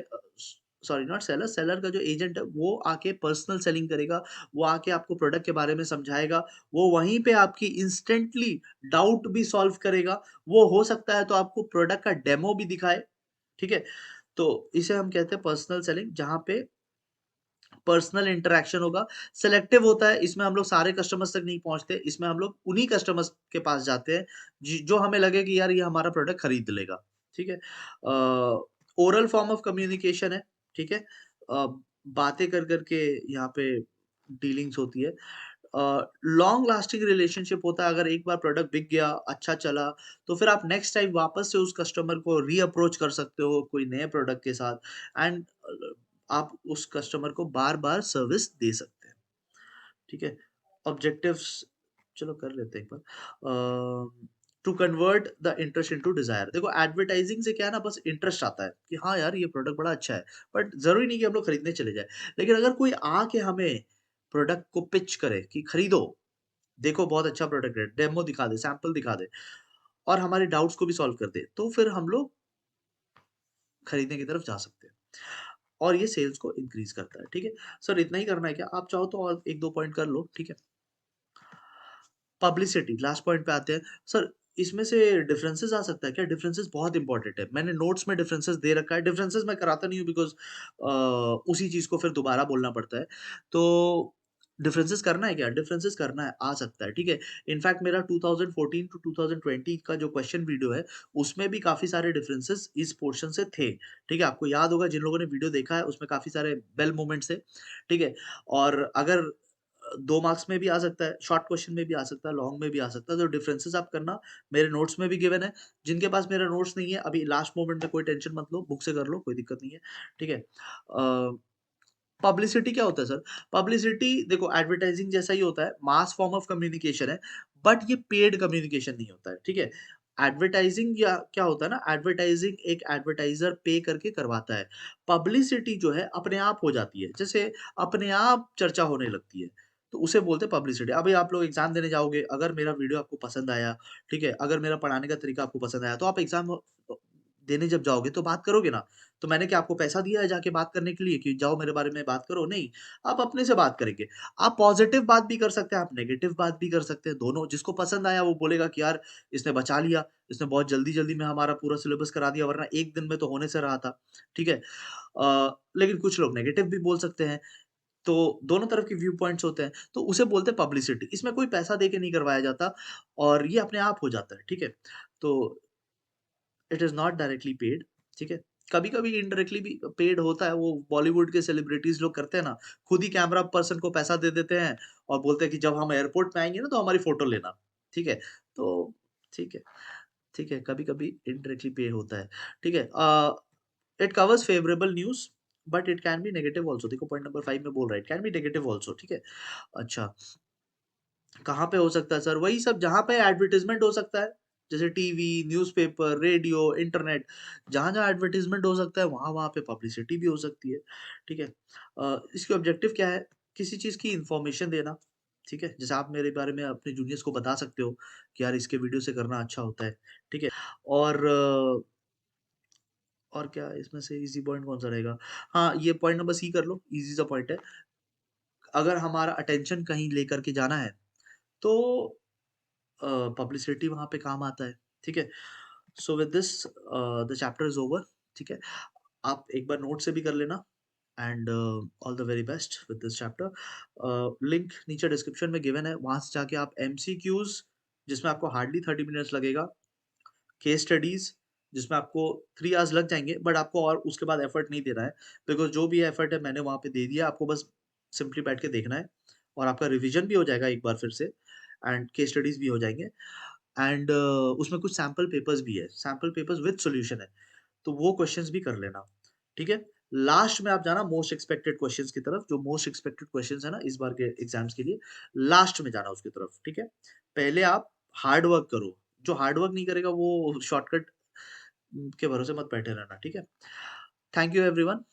सॉरी नॉट सेलर, सेलर का जो एजेंट है वो आके पर्सनल सेलिंग करेगा, वो आके आपको प्रोडक्ट के बारे में समझाएगा, वो वहीं पे आपकी इंस्टेंटली डाउट भी सॉल्व करेगा, वो हो सकता है तो आपको प्रोडक्ट का डेमो भी दिखाए, ठीक है? तो इसे हम कहते हैं पर्सनल सेलिंग, जहाँ पे पर्सनल इंटरैक्शन होगा, सेलेक्टिव होता है, इसमें हम लोग सारे कस्टमर्स तक नहीं पहुँचते, इसमें हम लोग उन्हीं कस्टमर्स के पास जाते हैं, जो हमें लगे कि यार ये हमारा प्रोडक्ट खरीद लेगा, ठीक है? ओरल फॉर्म ऑफ कम्युनिकेशन है, ठीक है? अ, बातें कर कर के यहाँ पे डीलिंग्स होती है। लॉन्ग लास्टिंग रिलेशनशिप होता है, अगर एक बार प्रोडक्ट बिक गया, अच्छा चला, तो फिर आप नेक्स्ट टाइम वापस से उस कस्टमर को री-अप्रोच कर सकते हो कोई नए प्रोडक्ट के साथ एंड आप उस कस्टमर को बार-बार सर्विस दे सकते हैं, ठीक है? ऑब्जेक्टिव्स चलो कर लेते हैं एक बार। To convert the interest into desire, देखो एडवर्टाइजिंग से क्या है ना, बस इंटरेस्ट आता है कि हाँ यार ये प्रोडक्ट बड़ा अच्छा है, बट ज़रूरी नहीं कि हम लोग खरीदने चले जाएँ। लेकिन अगर कोई आके हमें प्रोडक्ट को पिच करे कि खरीदो, देखो बहुत अच्छा प्रोडक्ट है, डेमो दिखा दे, सैंपल दिखा दे और हमारे डाउट्स को भी सॉल्व कर दे, तो फिर हम लोग खरीदने की तरफ जा सकते हैं। और ये सेल्स को इंक्रीज़ करता है, ठीक है? सर इतना ही करना है क्या? आप चाहो तो और 1-2 पॉइंट कर लो, ठीक है? पब्लिसिटी लास्ट पॉइंट पे आते हैं। सर इसमें से डिफरेंसेस आ सकता है क्या? डिफरेंसेस बहुत इंपॉर्टेंट है। मैंने नोट्स में डिफरेंसेस दे रखा है। डिफरेंसेस मैं कराता नहीं हूँ बिकॉज़ उसी चीज़ को फिर दोबारा बोलना पड़ता है। तो डिफरेंसेस करना है क्या? डिफरेंसेस करना है, आ सकता है, ठीक है? इनफैक्ट मेरा 2014 टू 2020 का जो क्वेश्चन वीडियो है, उसमें भी काफ़ी सारे डिफरेंसेस इस पोर्शन से थे, ठीक है? आपको याद होगा जिन लोगों ने वीडियो देखा है उसमें काफ़ी सारे बेल मोमेंट्स थे, ठीक है? और अगर 2 मार्क्स में भी आ सकता है, शॉर्ट क्वेश्चन में भी आ सकता है, लॉन्ग में भी आ सकता है, तो डिफरेंसेस आप करना, मेरे नोट्स में भी गिवन है। जिनके पास मेरा नोट्स नहीं है, अभी लास्ट मोमेंट में कोई टेंशन मत लो, बुक से कर लो, कोई दिक्कत नहीं है, ठीक है? पब्लिसिटी क्या होता है सर? पब्लिसिटी देखो एडवर्टाइजिंग जैसा ही होता है, मास फॉर्म ऑफ कम्युनिकेशन है, बट ये पेड कम्युनिकेशन नहीं होता है, ठीक है? एडवर्टाइजिंग या क्या होता है ना, एडवर्टाइजिंग एक एडवर्टाइज़र पे करके करवाता है। पब्लिसिटी जो है अपने आप हो जाती है, जैसे अपने आप चर्चा होने लगती है, तो उसे बोलते हैं पब्लिसिटी। अभी आप लोग एग्ज़ाम देने जाओगे, अगर मेरा वीडियो आपको पसंद आया, ठीक है? अगर मेरा पढ़ाने का तरीका आपको पसंद आया, तो आप एग्ज़ाम देने जब जाओगे तो बात करोगे ना। तो मैंने क्या आपको पैसा दिया है जाके बात करने के लिए कि जाओ मेरे बारे में बात करो? नहीं, आप अपने से बात करेंगे। आप पॉज़िटिव बात भी कर सकते हैं, आप नेगेटिव बात भी कर सकते हैं, दोनों। जिसको पसंद आया वो बोलेगा कि यार इसने बचा लिया, इसने बहुत जल्दी-जल्दी में हमारा पूरा सिलेबस करा दिया वरना 1 दिन में तो होने से रहा था, ठीक है? लेकिन कुछ लोग नेगेटिव भी बोल सकते हैं, तो दोनों तरफ के व्यू पॉइंट्स होते हैं, तो उसे बोलते हैं पब्लिसिटी। इसमें कोई पैसा दे के नहीं करवाया जाता और ये अपने आप हो जाता है, ठीक है? तो it is not directly paid, ठीक है? कभी-कभी इनडायरेक्टली भी पेड होता है, वो बॉलीवुड के सेलिब्रिटीज़ लोग करते हैं ना, खुद ही कैमरा पर्सन को पैसा दे देते हैं और बोलते हैं कि जब हम एयरपोर्ट में आएँगे ना तो हमारी फ़ोटो लेना, ठीक है? तो ठीक है, ठीक है, कभी-कभी इनडायरेक्टली पे होता है, ठीक है? It covers favourable news but it can be negative also, देखो पॉइंट नंबर 5 में बोल रहा है, it can be negative also, ठीक है? अच्छा, कहाँ पे हो सकता है सर? वही सब जहाँ पे एडवर्टाइज़मेंट हो सकता है, जैसे टीवी, न्यूज़पेपर, रेडियो, इंटरनेट, जहाँ-जहाँ एडवर्टाइज़मेंट हो सकता है, वहाँ-वहाँ पे पब्लिसिटी भी हो सकती है, ठीक है? इसके ऑब्जेक्टिव क्या है? किसी चीज़ की इन्फॉर्मेशन देना, ठीक है? जैसे आप मेरे बारे में अपने जूनियर्स को बता सकते हो कि यार इसके वीडियो से करना अच्छा होता है, ठीक है? और और क्या इसमें से ईज़ी पॉइंट कौन-सा रहेगा? हाँ, ये पॉइंट नंबर सी कर लो, ईज़ी सा पॉइंट है। अगर हमारा अटेंशन कहीं लेकर के जाना है, तो पब्लिसिटी वहाँ पे काम आता है, ठीक है? So with this the chapter is over, ठीक है? आप एक बार नोट से भी कर लेना and all the very best with this chapter. Link नीचे डिस्क्रिप्शन में गिवन है, वहाँ से जाके आप एमसीक्यूज़ जिसमें आपको हार्डली 30 मिनट्स लगेगा, केस स्टडीज़ जिसमें आपको 3 आवर्स लग जाएँगे, बट आपको और उसके बाद एफर्ट नहीं देना है, बिकॉज़ जो भी एफर्ट है मैंने वहाँ पे दे दिया, आपको बस सिंपली बैठ के देखना है और आपका रिवीजन भी हो जाएगा एक बार फिर से एंड केस स्टडीज़ भी हो जाएँगे एंड उसमें कुछ सैंपल पेपर्स भी है, सैंपल पेपर्स विद सॉल्यूशन है, तो वो क्वेश्चंस भी कर लेना, ठीक है? लास्ट में आप जाना मोस्ट एक्सपेक्टेड क्वेश्चंस की तरफ, जो मोस्ट एक्सपेक्टेड क्वेश्चंस है ना इस बार के एग्ज़ाम्स के लिए, लास्ट में जाना उसकी तरफ, ठीक है? पहले आप हार्ड वर्क करो, जो हार्ड वर्क नहीं करेगा वो शॉर्टकट के भरोसे मत बैठे रहना, ठीक है? Thank you everyone.